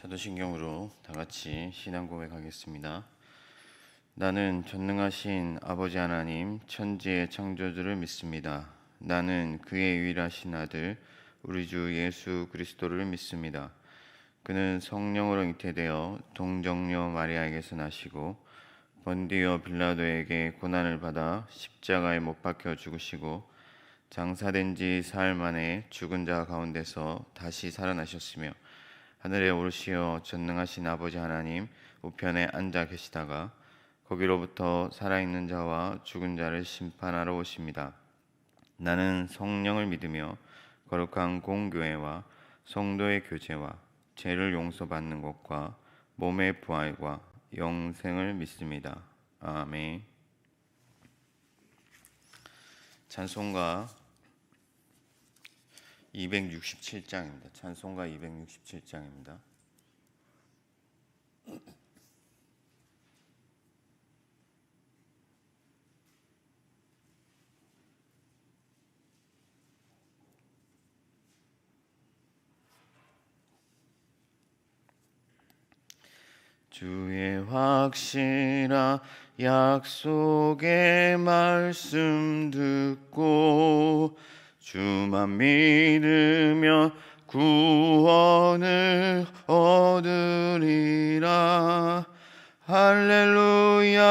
사도신경으로 다 같이 신앙 고백하겠습니다. 나는 전능하신 아버지 하나님 천지의 창조주를 믿습니다. 나는 그의 유일하신 아들 우리 주 예수 그리스도를 믿습니다. 그는 성령으로 잉태되어 동정녀 마리아에게서 나시고 본디오 빌라도에게 고난을 받아 십자가에 못 박혀 죽으시고 장사된 지 사흘 만에 죽은 자 가운데서 다시 살아나셨으며 하늘에 오르시어 전능하신 아버지 하나님 우편에 앉아 계시다가 거기로부터 살아있는 자와 죽은 자를 심판하러 오십니다. 나는 성령을 믿으며 거룩한 공교회와 성도의 교제와 죄를 용서받는 것과 몸의 부활과 영생을 믿습니다. 아멘. 찬송가 267장입니다. 찬송가 267장입니다. 주의 확실한 약속의 말씀 듣고 주만 믿으며 구원을 얻으리라. 할렐루야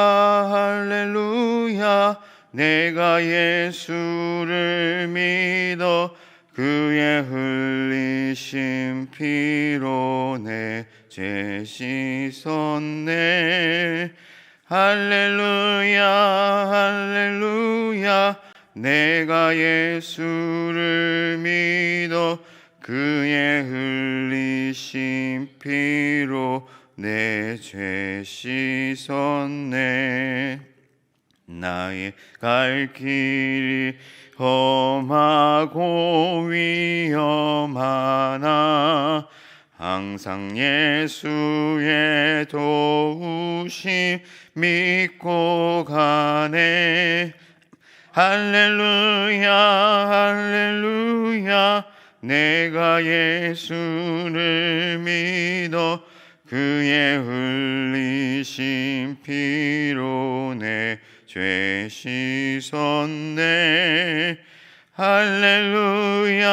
할렐루야. 내가 예수를 믿어 그의 흘리신 피로 내 죄 씻었네. 할렐루야 할렐루야. 내가 예수를 믿어 그의 흘리신 피로 내 죄 씻었네. 나의 갈 길이 험하고 위험하나 항상 예수의 도우심 믿고 가네. 할렐루야 할렐루야. 내가 예수를 믿어 그의 흘리신 피로 내 죄 씻었네. 할렐루야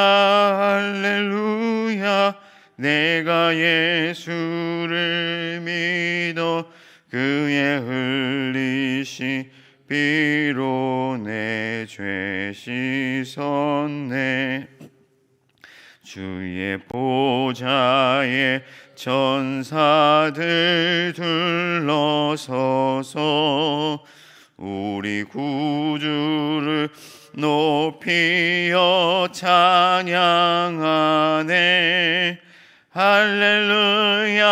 할렐루야. 내가 예수를 믿어 그의 흘리신 피로 내 죄 씻었네. 주의 보좌에 천사들 둘러서서 우리 구주를 높이어 찬양하네. 할렐루야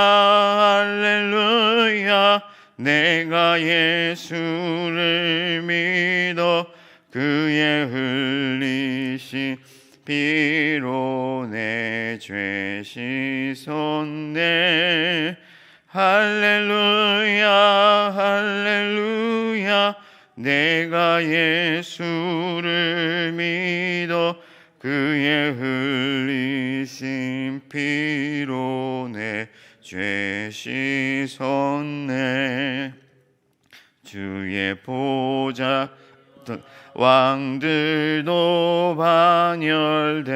할렐루야. 내가 예수를 믿어 그의 흘리신 피로 내 죄 씻었네. 할렐루야 할렐루야. 내가 예수를 믿어 그의 흘리신 피로 내 죄 씻었네. 주의 보좌 왕들도 반열대로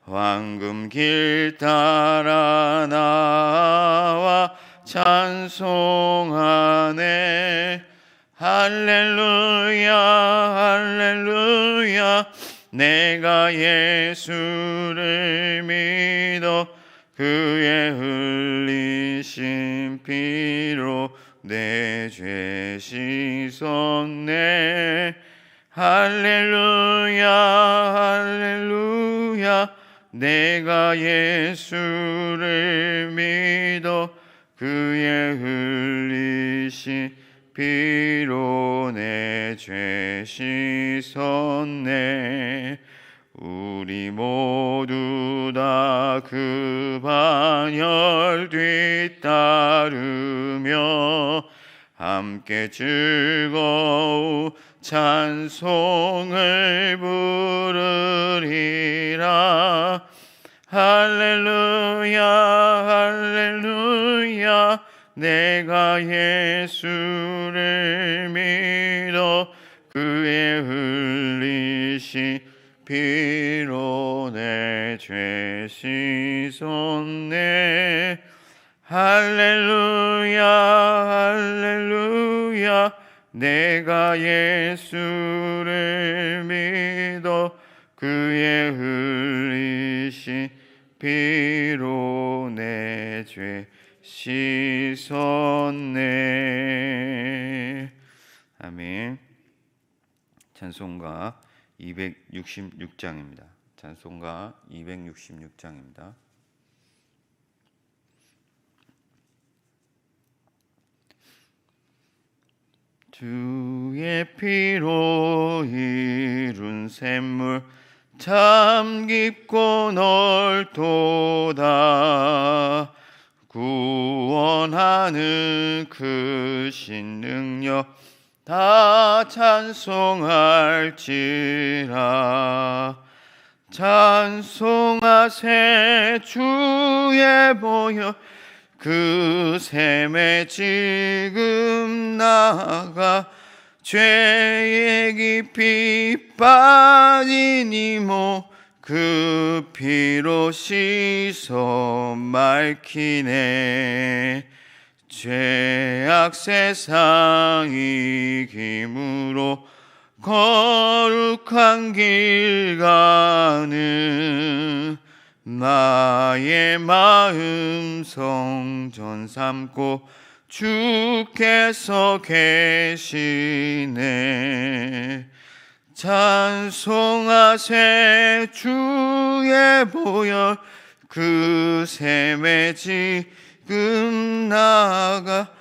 황금 길 따라 나와 찬송하네. 할렐루야 할렐루야. 내가 예수를 믿어 그의 흘리신 피로 내 죄 씻었네. 할렐루야 할렐루야. 내가 예수를 믿어 그의 흘리신 피로 내 죄 씻었네. 우리 모두 다 그 반열 뒤따르며 함께 즐거운 찬송을 부르리라. 할렐루야 할렐루야 내가 예수를 믿어 그의 흘리신 피로 내 죄 씻었네. 할렐루야 할렐루야 내가 예수를 믿어 그의 흘리신 피로 내 죄 씻었네. 아멘. 찬송가 266장입니다. 찬송가 266장입니다. 주의 피로 이룬 샘물 참 깊고 넓도다. 구원하는 크신 능력 다 찬송할지라. 찬송하세 주의 보혈 그 샘에 지금 나가 죄에 깊이 빠진 이모 그 피로 씻어 맑히네. 죄악 세상 이김으로 거룩한 길 가는 나의 마음 성전 삼고 주께서 계시네. 찬송하세 주의 보혈 그 샘에 지금 나가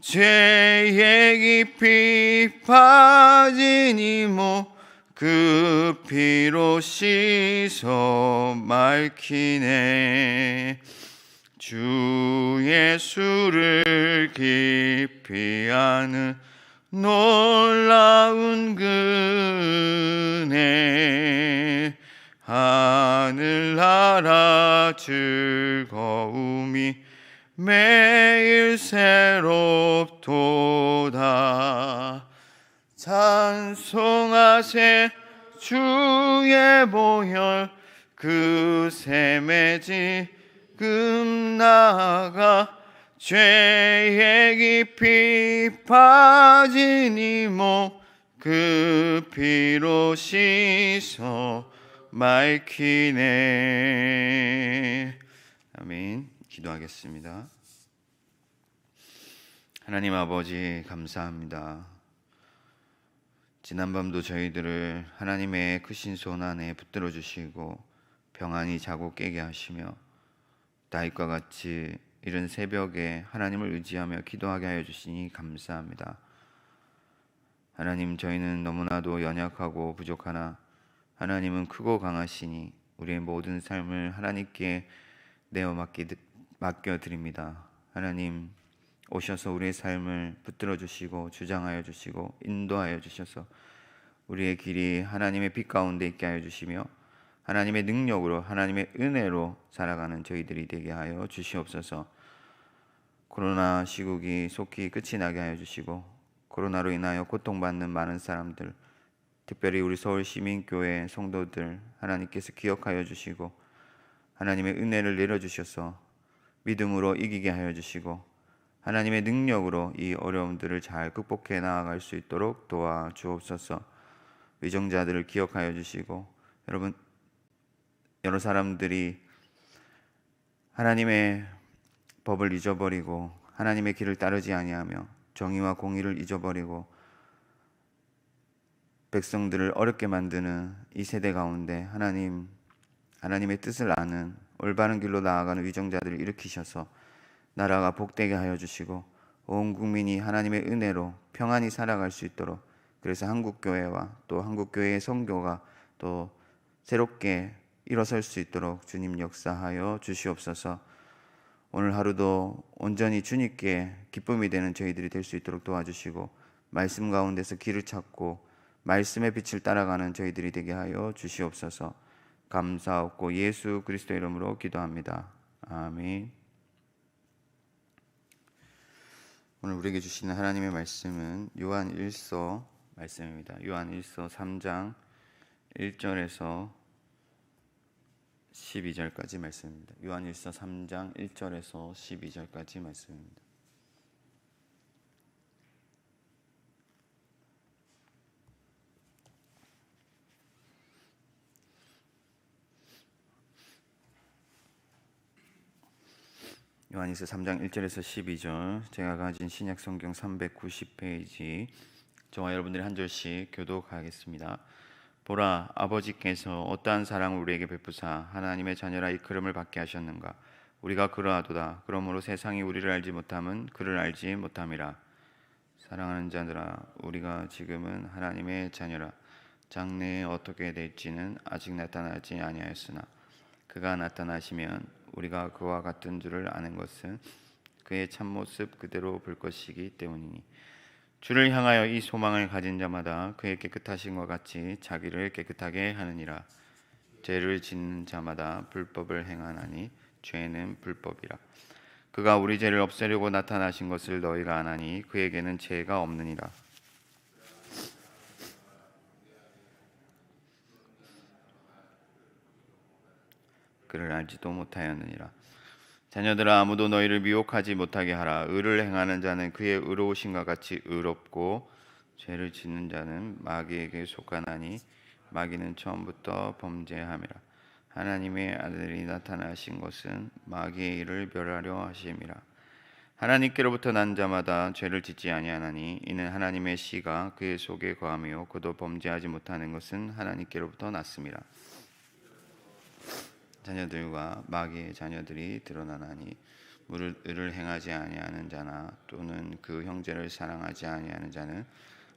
죄에 깊이 빠진 이모 그 피로 씻어 맑히네. 주 예수를 깊이 아는 놀라운 은혜 하늘나라 즐거움이 매일 새롭도다. 찬송하세 주의 보혈 그 샘에 지금 나가 죄에 깊이 빠진 이모 그 피로 씻어 맑히네. 아멘. 기도하겠습니다. 하나님 아버지 감사합니다. 지난밤도 저희들을 하나님의 크신 손 안에 붙들어 주시고 평안히 자고 깨게 하시며 다윗과 같이 이른 새벽에 하나님을 의지하며 기도하게 하여 주시니 감사합니다. 하나님, 저희는 너무나도 연약하고 부족하나 하나님은 크고 강하시니 우리의 모든 삶을 하나님께 내어 맡겨드립니다. 하나님, 오셔서 우리의 삶을 붙들어 주시고 주장하여 주시고 인도하여 주셔서 우리의 길이 하나님의 빛 가운데 있게 하여 주시며 하나님의 능력으로 하나님의 은혜로 살아가는 저희들이 되게 하여 주시옵소서. 코로나 시국이 속히 끝이 나게 하여 주시고 코로나로 인하여 고통받는 많은 사람들, 특별히 우리 서울시민교회 성도들 하나님께서 기억하여 주시고 하나님의 은혜를 내려주셔서 믿음으로 이기게 하여 주시고 하나님의 능력으로 이 어려움들을 잘 극복해 나아갈 수 있도록 도와주옵소서. 위정자들을 기억하여 주시고 여러 사람들이 하나님의 법을 잊어버리고 하나님의 길을 따르지 아니하며 정의와 공의를 잊어버리고 백성들을 어렵게 만드는 이 세대 가운데 하나님의 뜻을 아는 올바른 길로 나아가는 위정자들을 일으키셔서 나라가 복되게 하여 주시고 온 국민이 하나님의 은혜로 평안히 살아갈 수 있도록, 그래서 한국교회와 또 한국교회의 선교가 또 새롭게 일어설 수 있도록 주님 역사하여 주시옵소서. 오늘 하루도 온전히 주님께 기쁨이 되는 저희들이 될 수 있도록 도와주시고 말씀 가운데서 길을 찾고 말씀의 빛을 따라가는 저희들이 되게 하여 주시옵소서. 감사하옵고 예수 그리스도 이름으로 기도합니다. 아멘. 오늘 우리에게 주시는 하나님의 말씀은 요한 1서 말씀입니다. 요한 1서 3장 1절에서 12절까지 말씀입니다. 요한 1서 3장 1절에서 12절까지 말씀입니다. 요한일서 3장 1절에서 12절, 제가 가진 신약 성경 390페이지, 저와 여러분들이 한 절씩 교독하겠습니다. 보라, 아버지께서 어떠한 사랑을 우리에게 베푸사 하나님의 자녀라 이끌음을 받게 하셨는가. 우리가 그러하도다. 그러므로 세상이 우리를 알지 못함은 그를 알지 못함이라. 사랑하는 자들아, 우리가 지금은 하나님의 자녀라. 장래에 어떻게 될지는 아직 나타나지 아니하였으나 그가 나타나시면 우리가 그와 같은 줄을 아는 것은 그의 참모습 그대로 볼 것이기 때문이니, 주를 향하여 이 소망을 가진 자마다 그의 깨끗하심과 같이 자기를 깨끗하게 하느니라. 죄를 짓는 자마다 불법을 행하나니 죄는 불법이라. 그가 우리 죄를 없애려고 나타나신 것을 너희가 아나니 그에게는 죄가 없느니라. 그를 알지도 못하였느니라. 자녀들아, 아무도 너희를 미혹하지 못하게 하라. 의를 행하는 자는 그의 의로우심과 같이 의롭고 죄를 짓는 자는 마귀에게 속하나니 마귀는 처음부터 범죄함이라. 하나님의 아들이 나타나신 것은 마귀의 일을 멸하려 하심이라. 하나님께로부터 난 자마다 죄를 짓지 아니하나니 이는 하나님의 씨가 그의 속에 거하며 그도 범죄하지 못하는 것은 하나님께로부터 났음이라. 자녀들과 마귀의 자녀들이 드러나나니 의를 행하지 아니하는 자나 또는 그 형제를 사랑하지 아니하는 자는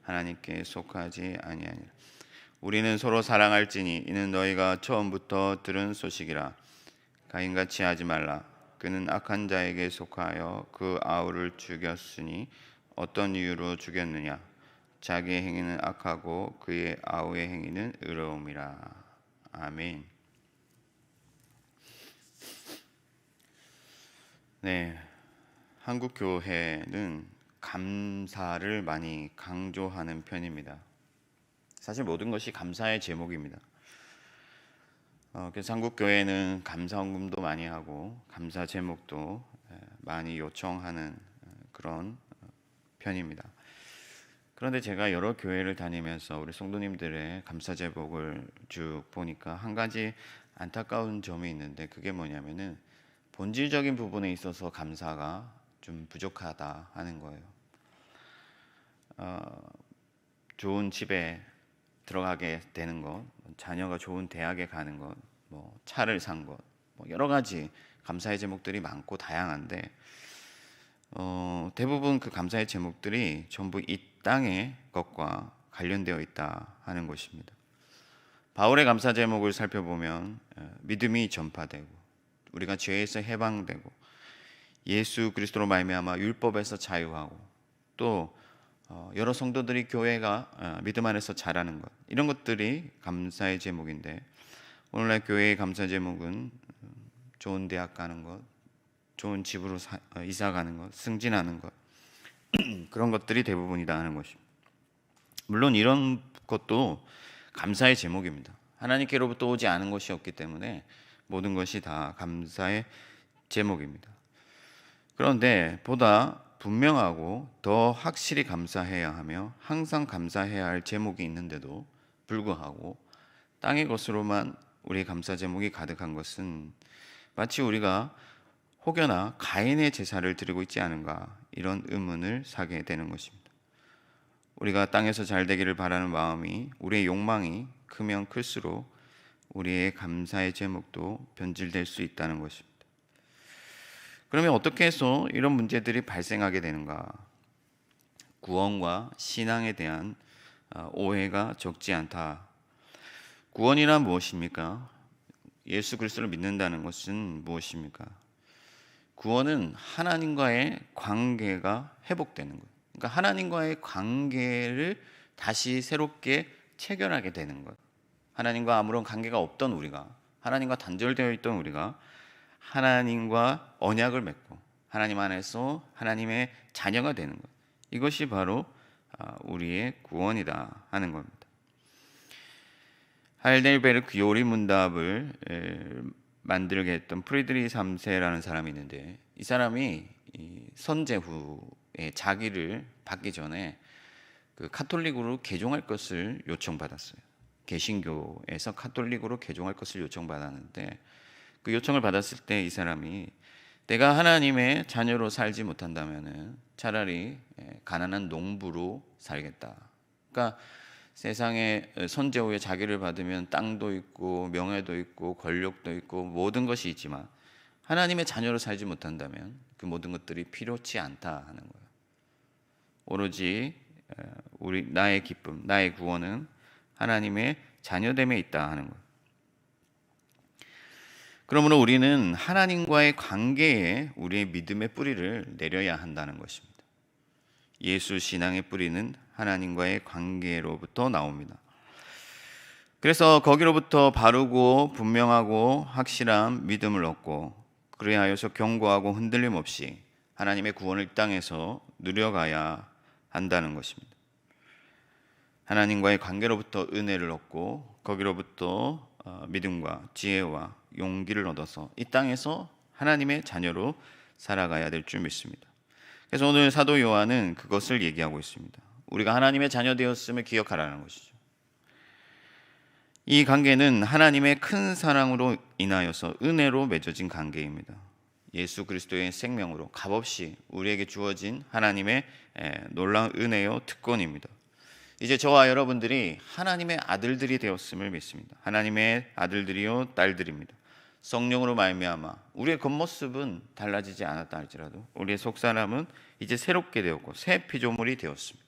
하나님께 속하지 아니하니라. 우리는 서로 사랑할지니 이는 너희가 처음부터 들은 소식이라. 가인같이 하지 말라. 그는 악한 자에게 속하여 그 아우를 죽였으니 어떤 이유로 죽였느냐. 자기의 행위는 악하고 그의 아우의 행위는 의로움이라. 아멘. 네, 한국 교회는 감사를 많이 강조하는 편입니다. 사실 모든 것이 감사의 제목입니다. 그래서 한국 교회는 감사헌금도 많이 하고 감사 제목도 많이 요청하는 그런 편입니다. 그런데 제가 여러 교회를 다니면서 우리 성도님들의 감사 제목을 쭉 보니까 한 가지 안타까운 점이 있는데, 그게 뭐냐면은 본질적인 부분에 있어서 감사가 좀 부족하다 하는 거예요. 좋은 집에 들어가게 되는 것, 자녀가 좋은 대학에 가는 것, 뭐 차를 산 것, 뭐 여러 가지 감사의 제목들이 많고 다양한데, 대부분 그 감사의 제목들이 전부 이 땅의 것과 관련되어 있다 하는 것입니다. 바울의 감사 제목을 살펴보면 믿음이 전파되고, 우리가 죄에서 해방되고, 예수 그리스도로 말미암아 율법에서 자유하고, 또 여러 성도들이 교회가 믿음 안에서 자라는 것, 이런 것들이 감사의 제목인데, 오늘날 교회의 감사 제목은 좋은 대학 가는 것, 좋은 집으로 이사 가는 것, 승진하는 것, 그런 것들이 대부분이다 하는 것입니다. 물론 이런 것도 감사의 제목입니다. 하나님께로부터 오지 않은 것이 없기 때문에 모든 것이 다 감사의 제목입니다. 그런데 보다 분명하고 더 확실히 감사해야 하며 항상 감사해야 할 제목이 있는데도 불구하고 땅의 것으로만 우리의 감사 제목이 가득한 것은 마치 우리가 혹여나 가인의 제사를 드리고 있지 않은가, 이런 의문을 사게 되는 것입니다. 우리가 땅에서 잘 되기를 바라는 마음이, 우리의 욕망이 크면 클수록 우리의 감사의 제목도 변질될 수 있다는 것입니다. 그러면 어떻게 해서 이런 문제들이 발생하게 되는가? 구원과 신앙에 대한 오해가 적지 않다. 구원이란 무엇입니까? 예수 그리스도를 믿는다는 것은 무엇입니까? 구원은 하나님과의 관계가 회복되는 것. 그러니까 하나님과의 관계를 다시 새롭게 체결하게 되는 것. 하나님과 아무런 관계가 없던 우리가 하나님과 단절되어 있던 우리가 하나님과 언약을 맺고 하나님 안에서 하나님의 자녀가 되는 것, 이것이 바로 우리의 구원이다 하는 겁니다. 하이델베르크 요리 문답을 만들게 했던 프리드리히 3세라는 사람이 있는데, 이 사람이 선제 후에 자기를 받기 전에 그 카톨릭으로 개종할 것을 요청받았어요. 개신교에서 카톨릭으로 개종할 것을 요청받았는데, 그 요청을 받았을 때 이 사람이 내가 하나님의 자녀로 살지 못한다면은 차라리 가난한 농부로 살겠다. 그러니까 세상에 선제 후에 자기를 받으면 땅도 있고 명예도 있고 권력도 있고 모든 것이 있지만 하나님의 자녀로 살지 못한다면 그 모든 것들이 필요치 않다 하는 거예요. 오로지 나의 기쁨, 나의 구원은 하나님의 자녀됨에 있다 하는 거예요. 그러므로 우리는 하나님과의 관계에 우리의 믿음의 뿌리를 내려야 한다는 것입니다. 예수 신앙의 뿌리는 하나님과의 관계로부터 나옵니다. 그래서 거기로부터 바르고 분명하고 확실한 믿음을 얻고 그리하여서 견고하고 흔들림 없이 하나님의 구원을 이 땅에서 누려가야 한다는 것입니다. 하나님과의 관계로부터 은혜를 얻고 거기로부터 믿음과 지혜와 용기를 얻어서 이 땅에서 하나님의 자녀로 살아가야 될 줄 믿습니다. 그래서 오늘 사도 요한은 그것을 얘기하고 있습니다. 우리가 하나님의 자녀 되었음을 기억하라는 것이죠. 이 관계는 하나님의 큰 사랑으로 인하여서 은혜로 맺어진 관계입니다. 예수 그리스도의 생명으로 값없이 우리에게 주어진 하나님의 놀라운 은혜요 특권입니다. 이제 저와 여러분들이 하나님의 아들들이 되었음을 믿습니다. 하나님의 아들들이요 딸들입니다. 성령으로 말미암아 우리의 겉모습은 달라지지 않았다 할지라도 우리의 속사람은 이제 새롭게 되었고 새 피조물이 되었습니다.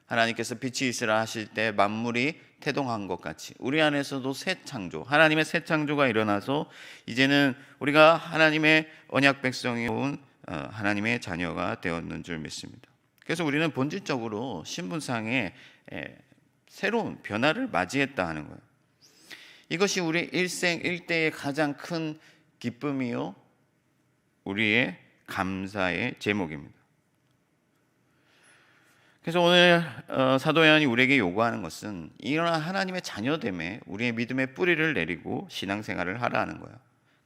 하나님께서 빛이 있으라 하실 때 만물이 태동한 것 같이 우리 안에서도 새 창조, 하나님의 새 창조가 일어나서 이제는 우리가 하나님의 언약 백성이 온 하나님의 자녀가 되었는 줄 믿습니다. 그래서 우리는 본질적으로 신분상의 새로운 변화를 맞이했다 하는 거예요. 이것이 우리 일생일대의 가장 큰 기쁨이요 우리의 감사의 제목입니다. 그래서 오늘 사도 요한이 우리에게 요구하는 것은 이러한 하나님의 자녀됨에 우리의 믿음의 뿌리를 내리고 신앙생활을 하라는 거예요.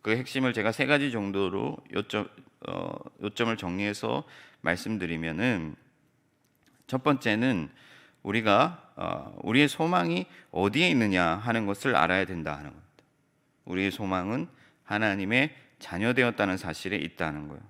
그 핵심을 제가 세 가지 정도로 요점을 정리해서 말씀드리면은, 첫 번째는 우리가 우리의 소망이 어디에 있느냐 하는 것을 알아야 된다 하는 겁니다. 우리의 소망은 하나님의 자녀 되었다는 사실에 있다는 거예요.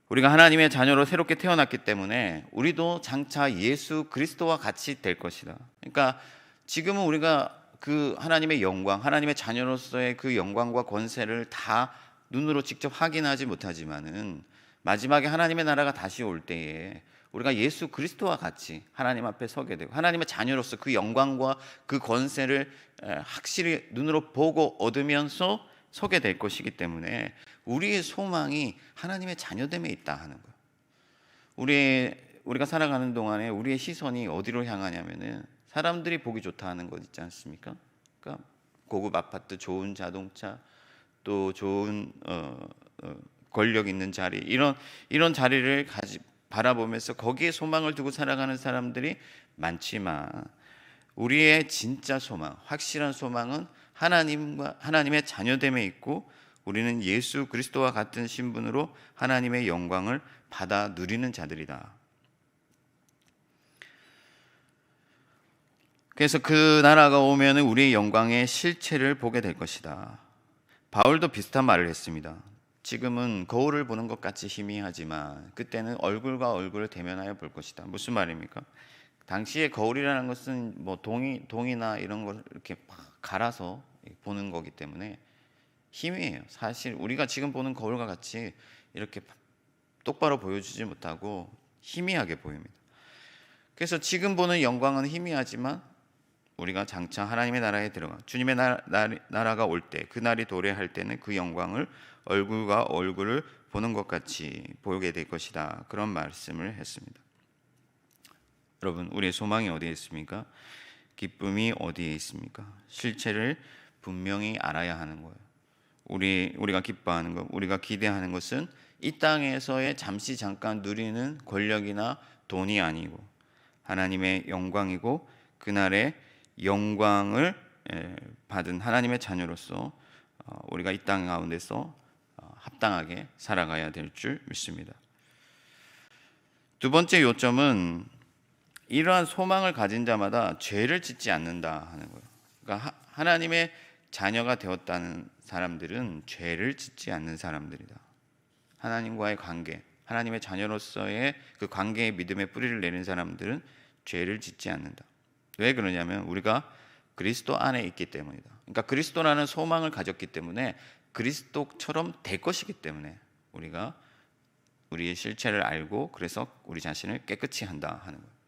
우리가 하나님의 자녀로 새롭게 태어났기 때문에 우리도 장차 예수 그리스도와 같이 될 것이다. 그러니까 지금은 우리가 그 하나님의 영광, 하나님의 자녀로서의 그 영광과 권세를 다 눈으로 직접 확인하지 못하지만은 마지막에 하나님의 나라가 다시 올 때에 우리가 예수 그리스도와 같이 하나님 앞에 서게 되고 하나님의 자녀로서 그 영광과 그 권세를 확실히 눈으로 보고 얻으면서 서게 될 것이기 때문에 우리의 소망이 하나님의 자녀됨에 있다 하는 거예요. 우리가 살아가는 동안에 우리의 시선이 어디로 향하냐면은 사람들이 보기 좋다 하는 것 있지 않습니까? 그러니까 고급 아파트, 좋은 자동차, 또 좋은 권력 있는 자리, 이런 자리를 바라보면서 거기에 소망을 두고 살아가는 사람들이 많지만 우리의 진짜 소망, 확실한 소망은 하나님의 자녀됨에 있고 우리는 예수 그리스도와 같은 신분으로 하나님의 영광을 받아 누리는 자들이다. 그래서 그 나라가 오면 우리의 영광의 실체를 보게 될 것이다. 바울도 비슷한 말을 했습니다. 지금은 거울을 보는 것 같이 희미하지만 그때는 얼굴과 얼굴을 대면하여 볼 것이다. 무슨 말입니까? 당시에 거울이라는 것은 뭐 동이나 이런 걸 이렇게 갈아서 보는 거기 때문에 희미해요. 사실 우리가 지금 보는 거울과 같이 이렇게 똑바로 보여주지 못하고 희미하게 보입니다. 그래서 지금 보는 영광은 희미하지만 우리가 장차 하나님의 나라에 들어가 주님의 나라가 올 때, 그 날이 도래할 때는 그 영광을 얼굴과 얼굴을 보는 것 같이 보게 될 것이다. 그런 말씀을 했습니다. 여러분, 우리의 소망이 어디에 있습니까? 기쁨이 어디에 있습니까? 실체를 분명히 알아야 하는 거예요. 우리가 기뻐하는 것, 우리가 기대하는 것은 이 땅에서의 잠시 잠깐 누리는 권력이나 돈이 아니고 하나님의 영광이고, 그날의 영광을 받은 하나님의 자녀로서 우리가 이 땅 가운데서 합당하게 살아가야 될 줄 믿습니다. 두 번째 요점은 이러한 소망을 가진 자마다 죄를 짓지 않는다 하는 거예요. 그러니까 하나님의 자녀가 되었다는 사람들은 죄를 짓지 않는 사람들이다. 하나님과의 관계, 하나님의 자녀로서의 그 관계의 믿음의 뿌리를 내린 사람들은 죄를 짓지 않는다. 왜 그러냐면 우리가 그리스도 안에 있기 때문이다. 그러니까 그리스도라는 소망을 가졌기 때문에, 그리스도처럼 될 것이기 때문에 우리가 우리의 실체를 알고 그래서 우리 자신을 깨끗이 한다 하는 거예요.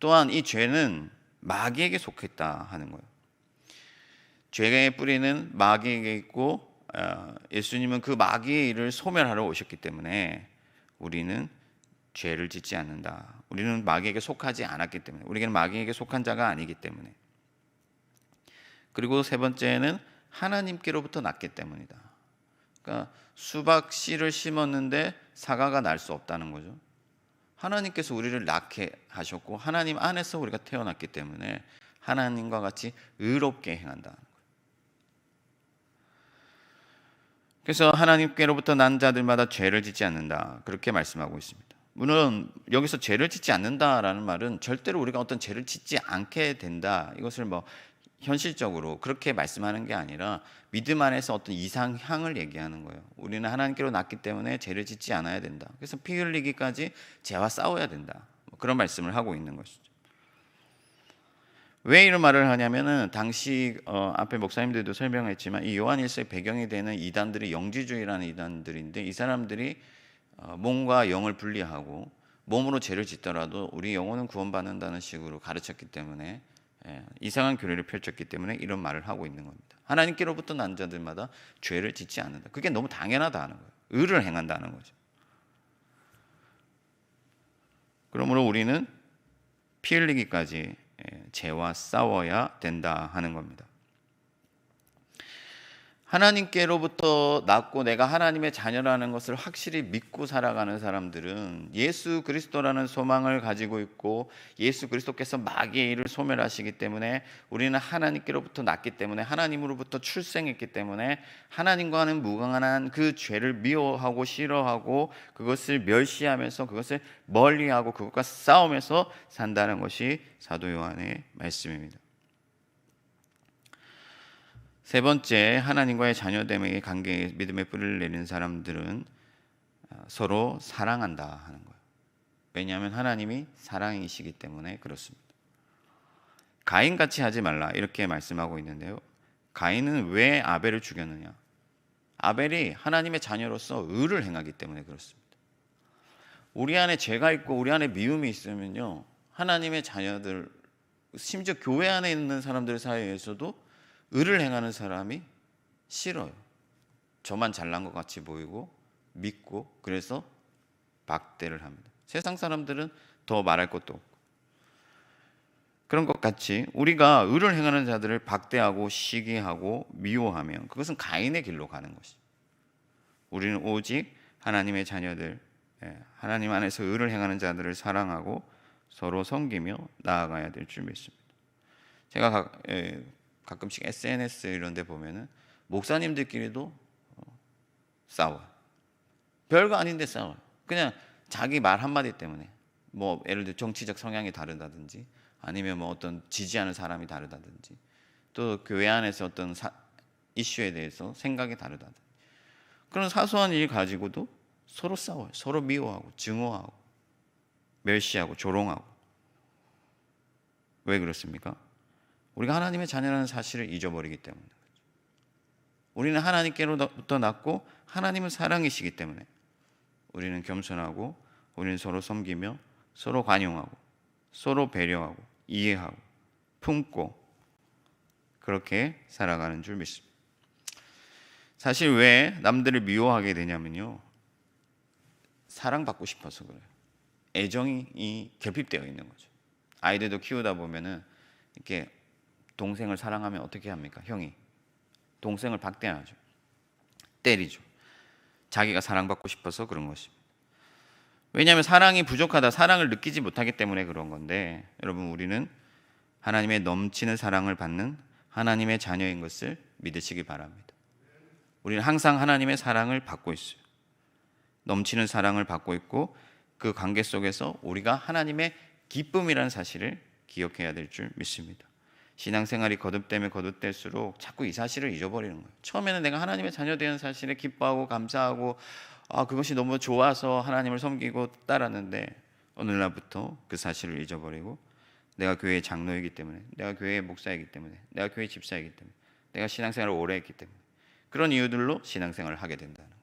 또한 이 죄는 마귀에게 속했다 하는 거예요. 죄의 뿌리는 마귀에게 있고, 예수님은 그 마귀의 일을 소멸하러 오셨기 때문에 우리는 죄를 짓지 않는다. 우리는 마귀에게 속하지 않았기 때문에, 우리는 마귀에게 속한 자가 아니기 때문에. 그리고 세 번째는 하나님께로부터 났기 때문이다. 그러니까 수박 씨를 심었는데 사과가 날 수 없다는 거죠. 하나님께서 우리를 낳게 하셨고 하나님 안에서 우리가 태어났기 때문에 하나님과 같이 의롭게 행한다는 거예요. 그래서 하나님께로부터 난 자들마다 죄를 짓지 않는다, 그렇게 말씀하고 있습니다. 물론 여기서 죄를 짓지 않는다라는 말은 절대로 우리가 어떤 죄를 짓지 않게 된다, 이것을 현실적으로 그렇게 말씀하는 게 아니라 믿음 안에서 어떤 이상향을 얘기하는 거예요. 우리는 하나님께로 났기 때문에 죄를 짓지 않아야 된다. 그래서 피 흘리기까지 죄와 싸워야 된다, 그런 말씀을 하고 있는 것이죠. 왜 이런 말을 하냐면은 당시 앞에 목사님들도 설명했지만 이 요한일서의 배경이 되는 이단들이 영지주의라는 이단들인데, 이 사람들이 몸과 영을 분리하고 몸으로 죄를 짓더라도 우리 영혼은 구원받는다는 식으로 가르쳤기 때문에, 이상한 교리를 펼쳤기 때문에 이런 말을 하고 있는 겁니다. 하나님께로부터 난 자들마다 죄를 짓지 않는다. 그게 너무 당연하다는 거예요. 의를 행한다는 거죠. 그러므로 우리는 피 흘리기까지 죄와 싸워야 된다 하는 겁니다. 하나님께로부터 낳고 내가 하나님의 자녀라는 것을 확실히 믿고 살아가는 사람들은 예수 그리스도라는 소망을 가지고 있고, 예수 그리스도께서 마귀의 일을 소멸하시기 때문에 우리는 하나님께로부터 낳기 때문에, 하나님으로부터 출생했기 때문에 하나님과는 무관한 그 죄를 미워하고 싫어하고 그것을 멸시하면서 그것을 멀리하고 그것과 싸우면서 산다는 것이 사도 요한의 말씀입니다. 세 번째, 하나님과의 자녀됨의 관계에 믿음의 뿌리를 내리는 사람들은 서로 사랑한다 하는 거예요. 왜냐하면 하나님이 사랑이시기 때문에 그렇습니다. 가인같이 하지 말라, 이렇게 말씀하고 있는데요. 가인은 왜 아벨을 죽였느냐? 아벨이 하나님의 자녀로서 의를 행하기 때문에 그렇습니다. 우리 안에 죄가 있고 우리 안에 미움이 있으면요, 하나님의 자녀들, 심지어 교회 안에 있는 사람들 사이에서도 의를 행하는 사람이 싫어요. 저만 잘난 것 같이 보이고 믿고, 그래서 박대를 합니다. 세상 사람들은 더 말할 것도 없고. 그런 것 같이 우리가 의를 행하는 자들을 박대하고 시기하고 미워하면 그것은 가인의 길로 가는 것이죠. 우리는 오직 하나님의 자녀들, 하나님 안에서 의를 행하는 자들을 사랑하고 서로 섬기며 나아가야 될 줄 믿습니다. 제가 가끔씩 SNS 이런 데 보면은 목사님들끼리도 싸워요. 별거 아닌데 싸워요. 그냥 자기 말 한마디 때문에, 예를 들어 정치적 성향이 다르다든지, 아니면 어떤 지지하는 사람이 다르다든지, 또 교회 안에서 어떤 이슈에 대해서 생각이 다르다든지, 그런 사소한 일 가지고도 서로 싸워요. 서로 미워하고 증오하고 멸시하고 조롱하고. 왜 그렇습니까? 우리가 하나님의 자녀라는 사실을 잊어버리기 때문입니다. 우리는 하나님께로부터 났고 하나님은 사랑이시기 때문에 우리는 겸손하고, 우리는 서로 섬기며 서로 관용하고 서로 배려하고 이해하고 품고 그렇게 살아가는 줄 믿습니다. 사실 왜 남들을 미워하게 되냐면요, 사랑받고 싶어서 그래요. 애정이 결핍되어 있는 거죠. 아이들도 키우다 보면은 이렇게 동생을 사랑하면 어떻게 합니까? 형이 동생을 박대하죠. 때리죠. 자기가 사랑받고 싶어서 그런 것입니다. 왜냐하면 사랑이 부족하다, 사랑을 느끼지 못하기 때문에 그런 건데, 여러분, 우리는 하나님의 넘치는 사랑을 받는 하나님의 자녀인 것을 믿으시기 바랍니다. 우리는 항상 하나님의 사랑을 받고 있어요. 넘치는 사랑을 받고 있고, 그 관계 속에서 우리가 하나님의 기쁨이라는 사실을 기억해야 될 줄 믿습니다. 신앙생활이 거듭되면 거듭될수록 자꾸 이 사실을 잊어버리는 거예요. 처음에는 내가 하나님의 자녀 되는 사실에 기뻐하고 감사하고 그것이 너무 좋아서 하나님을 섬기고 따랐는데, 오늘날부터 그 사실을 잊어버리고, 내가 교회의 장로이기 때문에, 내가 교회의 목사이기 때문에, 내가 교회 집사이기 때문에, 내가 신앙생활을 오래 했기 때문에, 그런 이유들로 신앙생활을 하게 된다는 거예요.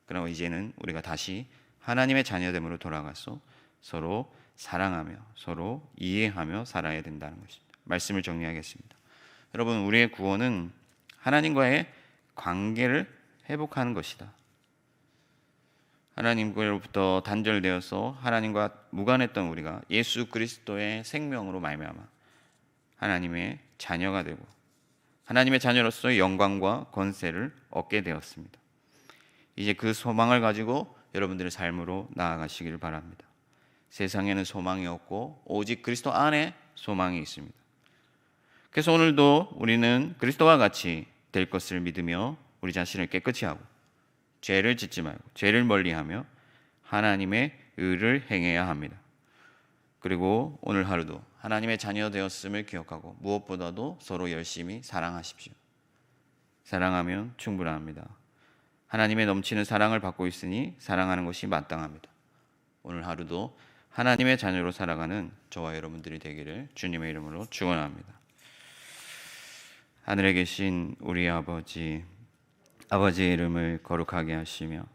그럼 이제는 우리가 다시 하나님의 자녀됨으로 돌아가서 서로 사랑하며 서로 이해하며 살아야 된다는 것입니다. 말씀을 정리하겠습니다. 여러분, 우리의 구원은 하나님과의 관계를 회복하는 것이다. 하나님으로부터 단절되어서 하나님과 무관했던 우리가 예수 그리스도의 생명으로 말미암아 하나님의 자녀가 되고 하나님의 자녀로서 영광과 권세를 얻게 되었습니다. 이제 그 소망을 가지고 여러분들의 삶으로 나아가시기를 바랍니다. 세상에는 소망이 없고 오직 그리스도 안에 소망이 있습니다. 그래서 오늘도 우리는 그리스도와 같이 될 것을 믿으며 우리 자신을 깨끗이 하고 죄를 짓지 말고 죄를 멀리하며 하나님의 의를 행해야 합니다. 그리고 오늘 하루도 하나님의 자녀 되었음을 기억하고 무엇보다도 서로 열심히 사랑하십시오. 사랑하면 충분합니다. 하나님의 넘치는 사랑을 받고 있으니 사랑하는 것이 마땅합니다. 오늘 하루도 하나님의 자녀로 살아가는 저와 여러분들이 되기를 주님의 이름으로 축원합니다. 하늘에 계신 우리 아버지, 아버지의 이름을 거룩하게 하시며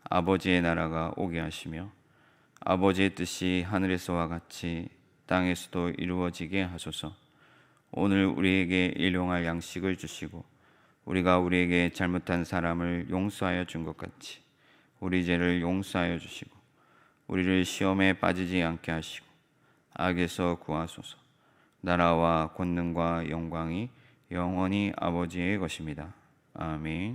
아버지의 나라가 오게 하시며 아버지의 뜻이 하늘에서와 같이 땅에서도 이루어지게 하소서. 오늘 우리에게 일용할 양식을 주시고 우리가 우리에게 잘못한 사람을 용서하여 준 것 같이 우리 죄를 용서하여 주시고 우리를 시험에 빠지지 않게 하시고 악에서 구하소서. 나라와 권능과 영광이 영원히 아버지의 것입니다. 아멘.